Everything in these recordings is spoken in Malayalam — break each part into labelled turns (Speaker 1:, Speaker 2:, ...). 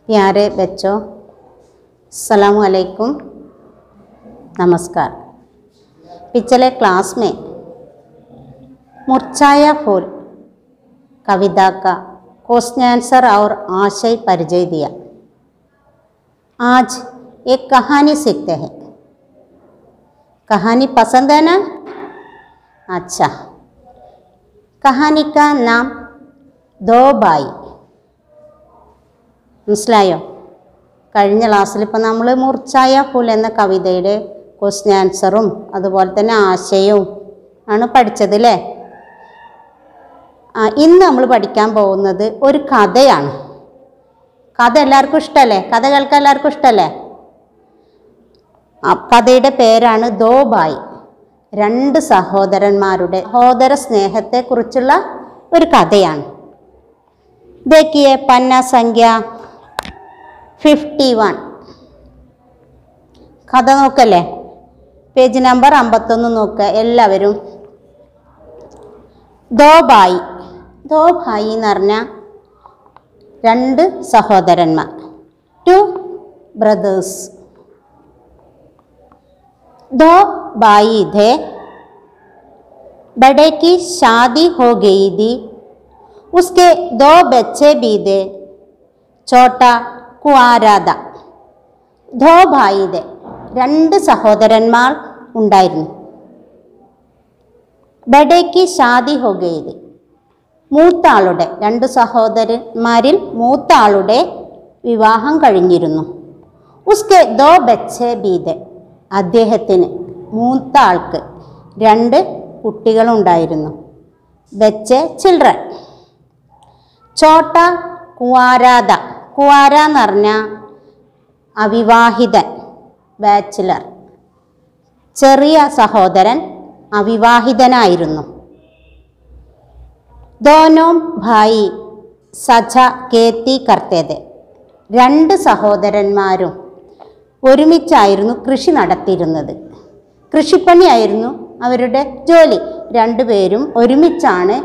Speaker 1: प्यारे बच्चों, अस्सलामु अलैकुम, नमस्कार। पिछले क्लास में मुरझाया फूल कविता का क्वेश्चन आंसर और आशय परिचय दिया। आज एक कहानी सीखते हैं। कहानी पसंद है ना? अच्छा, कहानी का नाम दो भाई। മനസ്സിലായോ? കഴിഞ്ഞ ക്ലാസ്സിൽ ഇപ്പോൾ നമ്മൾ മുർച്ചായ ഫൂൽ എന്ന കവിതയുടെ ക്വസ്റ്റ്യൻ ആൻസറും അതുപോലെ തന്നെ ആശയവും ആണ് പഠിച്ചത് അല്ലേ? ഇന്ന് നമ്മൾ പഠിക്കാൻ പോകുന്നത് ഒരു കഥയാണ്. കഥ എല്ലാവർക്കും ഇഷ്ടമല്ലേ? കഥ കേൾക്കാൻ എല്ലാവർക്കും ഇഷ്ടമല്ലേ? കഥയുടെ പേരാണ് ദോ ഭായ്. രണ്ട് സഹോദരന്മാരുടെ സഹോദര സ്നേഹത്തെക്കുറിച്ചുള്ള ഒരു കഥയാണ്. देखिए पन्ना संख्या 51. കഥ നോക്കല്ലേ? പേജ് നമ്പർ 51 നോക്കുക എല്ലാവരും. ദോ ഭായി എന്ന് പറഞ്ഞാൽ രണ്ട് സഹോദരന്മാർ, 2 brothers. दो भाई थे, बड़े की शादी हो गई थी, उसके 2 बच्चे भी थे, छोटा कुआरा था. दो भाई थे, രണ്ട് സഹോദരന്മാർ ഉണ്ടായിരുന്നു. ബഡേക്ക് ഷാദി ഹോ ഗയി തി, മൂത്ത ആളുടെ, രണ്ട് സഹോദരന്മാരിൽ മൂത്ത ആളുടെ വിവാഹം കഴിഞ്ഞിരുന്നു. ഉസ്കെ 2 ബच्चे भी थे, അദ്ദേഹത്തിന് മൂത്ത ആൾക്ക് 2 കുട്ടികളുണ്ടായിരുന്നു. ബच्चे ചിൽഡ്രൻ. ചോട്ട കുവാരാദ, കുവാര എന്ന് പറഞ്ഞാൽ അവിവാഹിതൻ, ബാച്ചിലർ. ചെറിയ സഹോദരൻ അവിവാഹിതനായിരുന്നു. ദോനോ ഭായി സജ കേത്തി കർത്തേത്, രണ്ട് സഹോദരന്മാരും ഒരുമിച്ചായിരുന്നു കൃഷി നടത്തിയിരുന്നത്. കൃഷിപ്പണിയായിരുന്നു അവരുടെ ജോലി. രണ്ടുപേരും ഒരുമിച്ചാണ്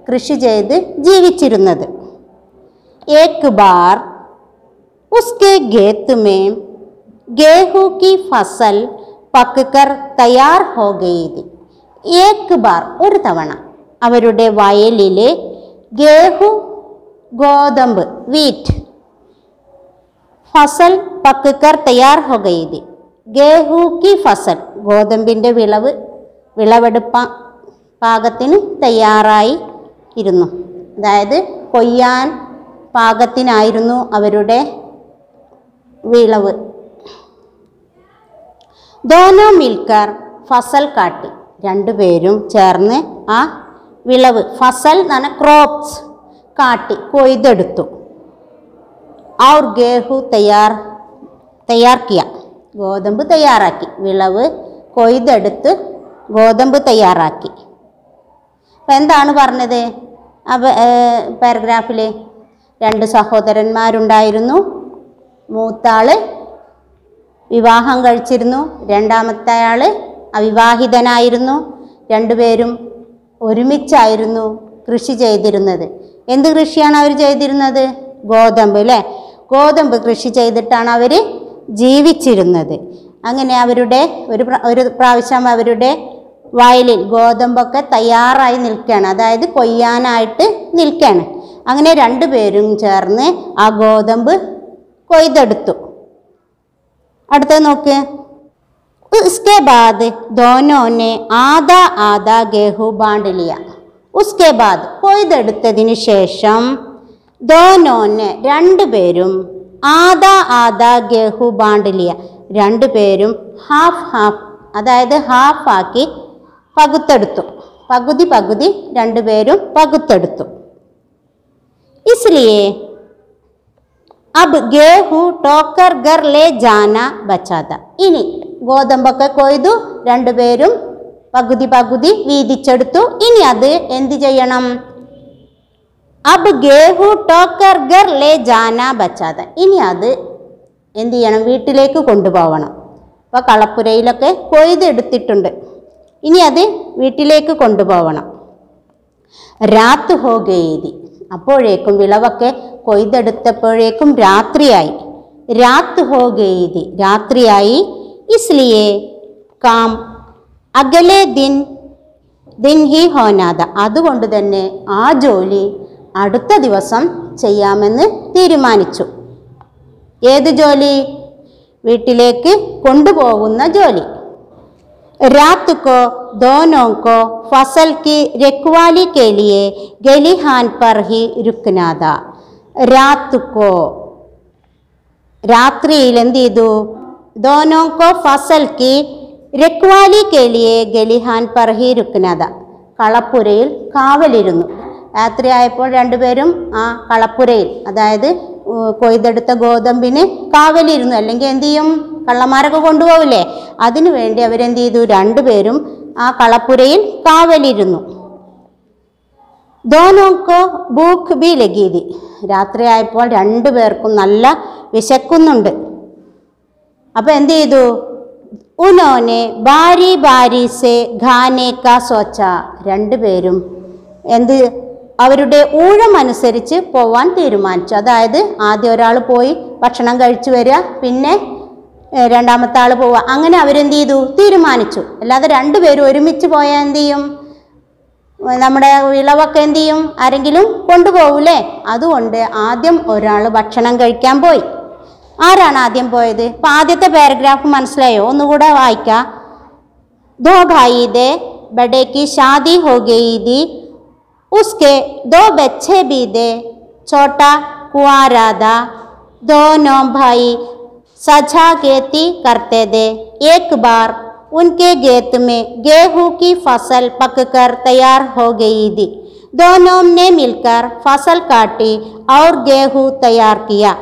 Speaker 1: കൃഷി ചെയ്ത് ജീവിച്ചിരുന്നത്. एक बार उसके खेत में गेहूं की फसल पककर तैयार हो गई थी. एक बार ഒരു തവണ അവരുടെ വയലിലെ ഗോതമ്പ് വീറ്റ് ഫസൽ പക്കർ തയ്യാർ ഹോ ഗയി തി. ഗേഹൂ കി ഫസൽ, ഗോതമ്പിൻ്റെ വിളവെടുപ്പ പാകത്തിന് തയ്യാറായി ഇരുന്നു. അതായത് കൊയ്യാൻ പാകത്തിനായിരുന്നു അവരുടെ വിളവ്. ദോനോ മിൽക്കർ ഫസൽ കാട്ടി, രണ്ടുപേരും ചേർന്ന് ആ വിളവ്, ഫസൽ എന്ന് പറഞ്ഞാൽ ക്രോപ്സ്, കാട്ടി കൊയ്തെടുത്തു. ഔർ ഗേഹു തയ്യാറാക്കിയ, ഗോതമ്പ് തയ്യാറാക്കി. വിളവ് കൊയ്തെടുത്ത് ഗോതമ്പ് തയ്യാറാക്കി. അപ്പം എന്താണ് പറഞ്ഞത് പാരഗ്രാഫിൽ? 2 സഹോദരന്മാരുണ്ടായിരുന്നു. മൂത്താള് വിവാഹം കഴിച്ചിരുന്നു, രണ്ടാമത്തെ ആൾ അവിവാഹിതനായിരുന്നു. രണ്ടുപേരും ഒരുമിച്ചായിരുന്നു കൃഷി ചെയ്തിരുന്നത്. എന്ത് കൃഷിയാണ് അവർ ചെയ്തിരുന്നത്? ഗോതമ്പ് അല്ലേ? ഗോതമ്പ് കൃഷി ചെയ്തിട്ടാണ് അവർ ജീവിച്ചിരുന്നത്. അങ്ങനെ അവരുടെ ഒരു പ്രാവശ്യം അവരുടെ വയലിൽ ഗോതമ്പൊക്കെ തയ്യാറായി നിൽക്കുകയാണ്, അതായത് കൊയ്യാനായിട്ട് നിൽക്കുകയാണ്. അങ്ങനെ രണ്ടുപേരും ചേർന്ന് ആ ഗോതമ്പ് കൊയ്തെടുത്തു. അടുത്തത് നോക്ക്. ഉസ്കെ ബാദ് ദോനോനെ ആധാ ആധാ ഗേഹു ബാണ്ട് ലിയ. ഉസ്കെ ബാദ് കൊയ്തെടുത്തതിന് ശേഷം ദോനോനെ രണ്ടുപേരും ആധാ ആധാ ഗേഹു ബാണ്ട് ലിയ, രണ്ടുപേരും ഹാഫ് അതായത് ഹാഫാക്കി പകുത്തെടുത്തു. പകുതി രണ്ടുപേരും പകുത്തെടുത്തു. इसलिए अब गेहूं टोकर घर ले जाना बचा था. ഇനി ഗോതമ്പൊക്കെ കൊയ്തു, രണ്ടുപേരും പകുതി വീതിച്ചെടുത്തു. ഇനി അത് എന്ത് ചെയ്യണം? अब गेहूं टोकर घर ले जाना बचा था. ഇനി അത് എന്ത് ചെയ്യണം? വീട്ടിലേക്ക് കൊണ്ടുപോകണം. അപ്പോൾ കളപ്പുരയിലൊക്കെ കൊയ്തെടുത്തിട്ടുണ്ട്, ഇനി അത് വീട്ടിലേക്ക് കൊണ്ടുപോകണം. രാത്ത് ഹോ ഗയി തി, അപ്പോഴേക്കും വിളവൊക്കെ കൊയ്തെടുത്തപ്പോഴേക്കും രാത്രിയായി. രാത് ഹോ ഗയി थी, രാത്രിയായി. इसलिए काम अगले दिन ही होना था, അതുകൊണ്ട് തന്നെ ആ ജോലി അടുത്ത ദിവസം ചെയ്യാമെന്ന് തീരുമാനിച്ചു. ഏത് ജോലി? വീട്ടിലേക്ക് കൊണ്ടുപോകുന്ന ജോലി. रात को दोनों को फसल की रखवाली के लिए गलिहान पर ही रुकना था. रात को രാത്രിയിൽ എന്ത് ചെയ്തു? दोनों को फसल की रखवाली के लिए गलिहान पर ही रुकना था. കളപ്പുരയിൽ കാവലിരുന്നു. രാത്രിയായപ്പോൾ രണ്ടുപേരും ആ കളപ്പുരയിൽ, അതായത് കൊയ്തെടുത്ത ഗോതമ്പിന് കാവലിരുന്നു. അല്ലെങ്കിൽ എന്ത് ചെയ്യും? കള്ളന്മാരൊക്കെ കൊണ്ടുപോകില്ലേ? അതിനു വേണ്ടി അവരെന്ത് ചെയ്തു? രണ്ടുപേരും ആ കളപ്പുരയിൽ കാവലിരുന്നു. ദോനോക്കോ ഭൂഖ് ബി ലഗി थी, രാത്രിയായപ്പോൾ രണ്ടുപേർക്കും നല്ല വിശക്കുന്നുണ്ട്. അപ്പം എന്ത് ചെയ്തു? ഉനോനെ ബാരി ബാരി സെ ഖാനെ കാ സോച്ച, രണ്ടുപേരും എന്ത് അവരുടെ ഊഴമനുസരിച്ച് പോവാൻ തീരുമാനിച്ചു. അതായത് ആദ്യം ഒരാൾ പോയി ഭക്ഷണം കഴിച്ചു വരിക, പിന്നെ രണ്ടാമത്തെ ആൾ പോവുക. അങ്ങനെ അവരെന്ത് ചെയ്തു? തീരുമാനിച്ചു. അല്ലാതെ രണ്ടുപേരും ഒരുമിച്ച് പോയാൽ എന്ത് ചെയ്യും? നമ്മുടെ വിളവൊക്കെ എന്ത് ചെയ്യും? ആരെങ്കിലും കൊണ്ടുപോകൂലേ? അതുകൊണ്ട് ആദ്യം ഒരാൾ ഭക്ഷണം കഴിക്കാൻ പോയി. ആരാണ് ആദ്യം പോയത്? അപ്പം ആദ്യത്തെ പാരഗ്രാഫ് മനസ്സിലായോ? ഒന്നുകൂടെ വായിക്കാം. ദോ ഭായി ദേ ബഡേ की शादी हो गई थी, उसके 2 बच्चे भी थे, छोटा कुंवारा था. दोनों भाई साझा खेती करते थे. एक बार उनके खेत में गेहूं की फसल पककर तैयार हो गई थी. दोनों ने मिलकर फसल काटी और गेहूं तैयार किया.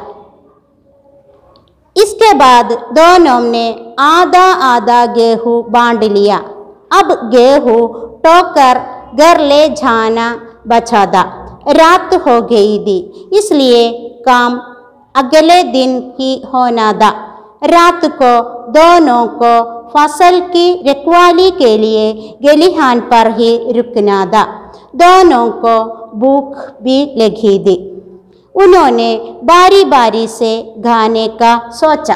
Speaker 1: इसके बाद दोनों ने आधा आधा गेहूं बांट लिया. अब गेहूं टोकर घर ले जाना बचा था. रात हो गई थी, इसलिए काम अगले दिन ही होना था. रात को दोनों को फसल की रखवाली के लिए गलिहान पर ही रुकना था. दोनों को भूख भी लगी थी. उन्होंने बारी बारी से खाने का सोचा.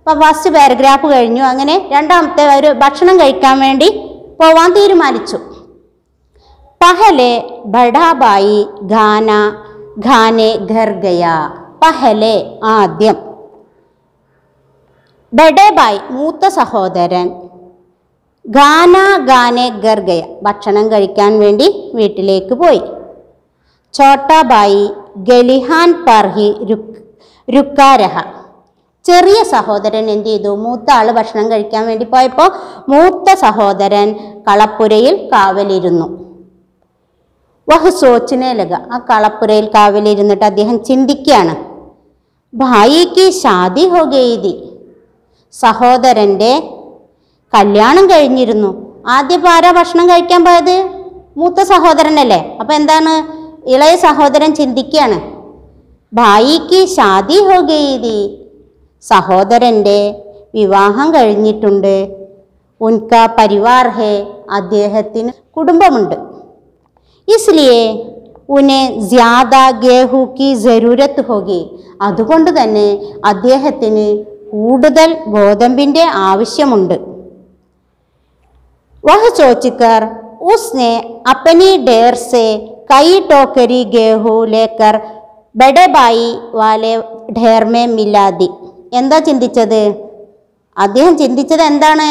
Speaker 1: അപ്പം ഫസ്റ്റ് പാരഗ്രാഫ് കഴിഞ്ഞു. അങ്ങനെ രണ്ടാമത്തെ ഒരു ഭക്ഷണം കഴിക്കാൻ വേണ്ടി പോവാൻ തീരുമാനിച്ചു. പഹലെ ബഡാബായി ഖാനെ ഘർ ഗയാ. പഹലെ ആദ്യം, ബഡേബായി മൂത്ത സഹോദരൻ, ഖാനെ ഘർ ഗയ ഭക്ഷണം കഴിക്കാൻ വേണ്ടി വീട്ടിലേക്ക് പോയി. ഛോട്ടാബായി ഗലിഹാൻ പർ ഹി രുക്കാരഹ. ചെറിയ സഹോദരൻ എന്ത് ചെയ്തു? മൂത്ത ആള് ഭക്ഷണം കഴിക്കാൻ വേണ്ടി പോയപ്പോൾ മൂത്ത സഹോദരൻ കളപ്പുരയിൽ കാവലിരുന്നു. വഹ് സോച്ചിനെ ലഗ, ആ കളപ്പുരയിൽ കാവലിരുന്നിട്ട് അദ്ദേഹം ചിന്തിക്കുകയാണ്. ഭായിക്ക് ഷാദി ഹോ ഗയി थी, സഹോദരൻ്റെ കല്യാണം കഴിഞ്ഞിരുന്നു. ആദ്യം ആരാ ഭക്ഷണം കഴിക്കാൻ പോയത്? മൂത്ത സഹോദരനല്ലേ. അപ്പം എന്താണ്? ഇളയ സഹോദരൻ ചിന്തിക്കുകയാണ്. ഭായിക്ക് ഷാദി ഹോ ഗയി थी, സഹോദരൻ്റെ വിവാഹം കഴിഞ്ഞിട്ടുണ്ട്. ഉൻക പരിവാർ ഹേ, അദ്ദേഹത്തിന് കുടുംബമുണ്ട്. इसलिए उन्हें ज़्यादा गेहूं की ज़रूरत होगी, അതുകൊണ്ട് തന്നെ അദ്ദേഹത്തിന് കൂടുതൽ ഗോതമ്പിൻ്റെ ആവശ്യമുണ്ട്. वह सोचकर उसने अपनी ढेर से कई टोकरी गेहूं लेकर बड़े भाई वाले ढेर में मिला दी. എന്താ ചിന്തിച്ചത്? അദ്ദേഹം ചിന്തിച്ചത് എന്താണ്?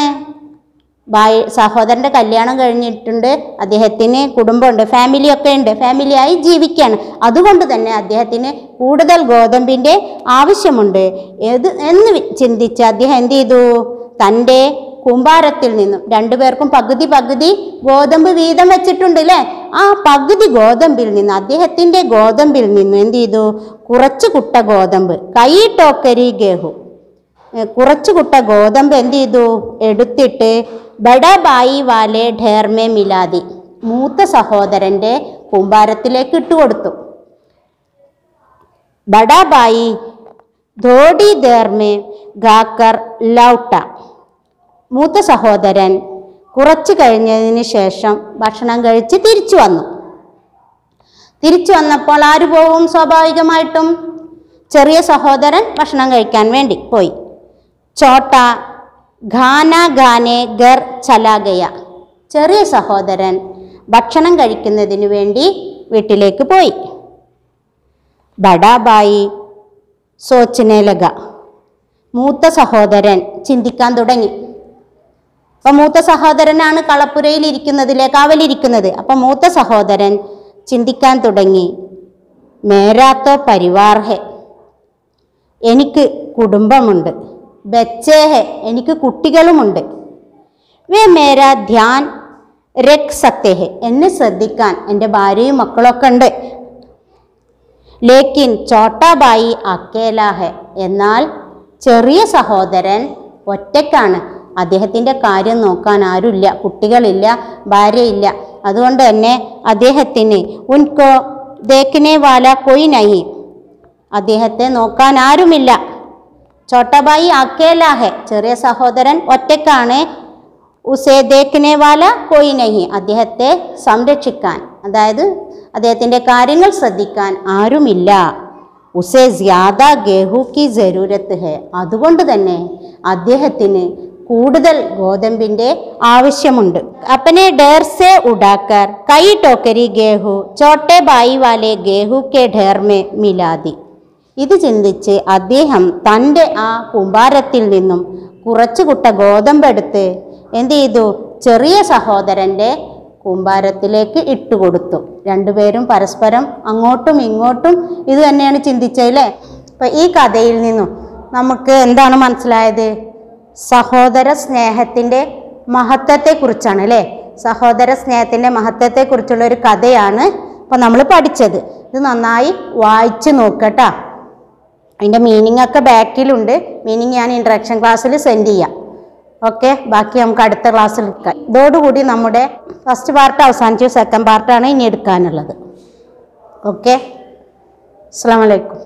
Speaker 1: സഹോദരൻ്റെ കല്യാണം കഴിഞ്ഞിട്ടുണ്ട്, അദ്ദേഹത്തിന് കുടുംബമുണ്ട്, ഫാമിലിയൊക്കെ ഉണ്ട്, ഫാമിലിയായി ജീവിക്കുകയാണ്. അതുകൊണ്ട് തന്നെ അദ്ദേഹത്തിന് കൂടുതൽ ഗോതമ്പിൻ്റെ ആവശ്യമുണ്ട് എന്ന് ചിന്തിച്ച് അദ്ദേഹം എന്ത് ചെയ്തു? തൻ്റെ കൂമ്പാരത്തിൽ നിന്നും, രണ്ടുപേർക്കും പകുതി പകുതി ഗോതമ്പ് വീതം വെച്ചിട്ടുണ്ട് അല്ലേ? ആ പകുതി ഗോതമ്പിൽ നിന്ന്, അദ്ദേഹത്തിൻ്റെ ഗോതമ്പിൽ നിന്നും എന്ത് ചെയ്തു? കുറച്ച് കുട്ട ഗോതമ്പ്, കൈ ടോക്കരി ഗേഹു, കുറച്ച് കുട്ട ഗോതമ്പ് എന്ത് ചെയ്തു? എടുത്തിട്ട് ബഡാബായി വാലെ ഢേർമേ മിലാദി, മൂത്ത സഹോദരൻ്റെ കൂമ്പാരത്തിലേക്ക് ഇട്ടുകൊടുത്തു. ബഡാബായി ധോടി ദേർമേ ഗാക്കർ ലൗട്ട, മൂത്ത സഹോദരൻ കുറച്ച് കഴിഞ്ഞതിന് ശേഷം ഭക്ഷണം കഴിച്ച് തിരിച്ചു വന്നു. തിരിച്ചു വന്നപ്പോൾ ആര് പോവും? സ്വാഭാവികമായിട്ടും ചെറിയ സഹോദരൻ ഭക്ഷണം കഴിക്കാൻ വേണ്ടി പോയി. ചോട്ട ഖാന ഖാനെ ഘർ ചലാ ഗയ. ചെറിയ സഹോദരൻ ഭക്ഷണം കഴിക്കുന്നതിന് വേണ്ടി വീട്ടിലേക്ക് പോയി. ബഡാ ഭായി സോച്ചനെ ലഗ. മൂത്ത സഹോദരൻ ചിന്തിക്കാൻ തുടങ്ങി. അപ്പം മൂത്ത സഹോദരനാണ് കളപ്പുരയിൽ ഇരിക്കുന്നതിലെ കാവലിരിക്കുന്നത്. അപ്പം മൂത്ത സഹോദരൻ ചിന്തിക്കാൻ തുടങ്ങി. മേരാത്തോ പരിവാർ ഹെ, എനിക്ക് കുടുംബമുണ്ട്. ബച്ചേ ഹെ, എനിക്ക് കുട്ടികളുമുണ്ട്. വേ മേരാ ധ്യാൻ രഖ് സക്തേ ഹെ, എന്നെ ശ്രദ്ധിക്കാൻ എൻ്റെ ഭാര്യയും മക്കളൊക്കെ ഉണ്ട്. ലേക്കിൻ ചോട്ടാ ഭായി അക്കേലാ ഹെ, എന്നാൽ ചെറിയ സഹോദരൻ ഒറ്റയ്ക്കാണ്. അദ്ദേഹത്തിൻ്റെ കാര്യം നോക്കാൻ ആരുമില്ല, കുട്ടികളില്ല, ഭാര്യയില്ല. അതുകൊണ്ട് തന്നെ അദ്ദേഹത്തിന് ഉൻകോ ദേഖ്നെ വാല കൊയ് നഹി, അദ്ദേഹത്തെ നോക്കാൻ ആരുമില്ല. ചോട്ടാബായി അക്കേലാ ഹെ, ചെറിയ സഹോദരൻ ഒറ്റയ്ക്കാണ്. ഉസേ ദേഖ്നെ വാല കൊയ് നഹി, അദ്ദേഹത്തെ സംരക്ഷിക്കാൻ, അതായത് അദ്ദേഹത്തിൻ്റെ കാര്യങ്ങൾ ശ്രദ്ധിക്കാൻ ആരുമില്ല. ഉസേ ജ്യാദ ഗേഹു കി ജരൂരത്ത് ഹെ, അതുകൊണ്ട് തന്നെ അദ്ദേഹത്തിന് കൂടുതൽ ഗോതമ്പിൻ്റെ ആവശ്യമുണ്ട്. അപ്പനെ ഡേർ സെ ഉടാക്കർ കൈ ടോക്കരി ഗേഹു ചോട്ടെ ബായി വാലെ ഗേഹു കെ ഢേർ മേ മിലാദി. ഇത് ചിന്തിച്ച് അദ്ദേഹം തൻ്റെ ആ കൂമ്പാരത്തിൽ നിന്നും കുറച്ചു കുട്ട ഗോതമ്പെടുത്ത് എന്ത് ചെയ്തു? ചെറിയ സഹോദരൻ്റെ കൂമ്പാരത്തിലേക്ക് ഇട്ടുകൊടുത്തു. രണ്ടുപേരും പരസ്പരം അങ്ങോട്ടും ഇങ്ങോട്ടും ഇത് തന്നെയാണ് ചിന്തിച്ചല്ലേ. അപ്പം ഈ കഥയിൽ നിന്നും നമുക്ക് എന്താണ് മനസ്സിലായത്? സഹോദര സ്നേഹത്തിൻ്റെ മഹത്വത്തെക്കുറിച്ചാണ് അല്ലേ. സഹോദര സ്നേഹത്തിൻ്റെ മഹത്വത്തെക്കുറിച്ചുള്ള ഒരു കഥയാണ് ഇപ്പം നമ്മൾ പഠിച്ചത്. ഇത് നന്നായി വായിച്ച് നോക്കട്ടോ. അതിൻ്റെ മീനിങ് ഒക്കെ ബാക്കിലുണ്ട്. മീനിങ് ഞാൻ ഇൻട്രഡക്ഷൻ ക്ലാസ്സിൽ സെൻഡ് ചെയ്യാം. ഓക്കെ, ബാക്കി നമുക്ക് അടുത്ത ക്ലാസ്സിൽ എടുക്കാം. ഇതോടുകൂടി നമ്മുടെ ഫസ്റ്റ് പാർട്ട് അവസാനിച്ചു. സെക്കൻഡ് പാർട്ടാണ് ഇനി എടുക്കാനുള്ളത്. ഓക്കെ, അസ്സലാമു അലൈക്കും.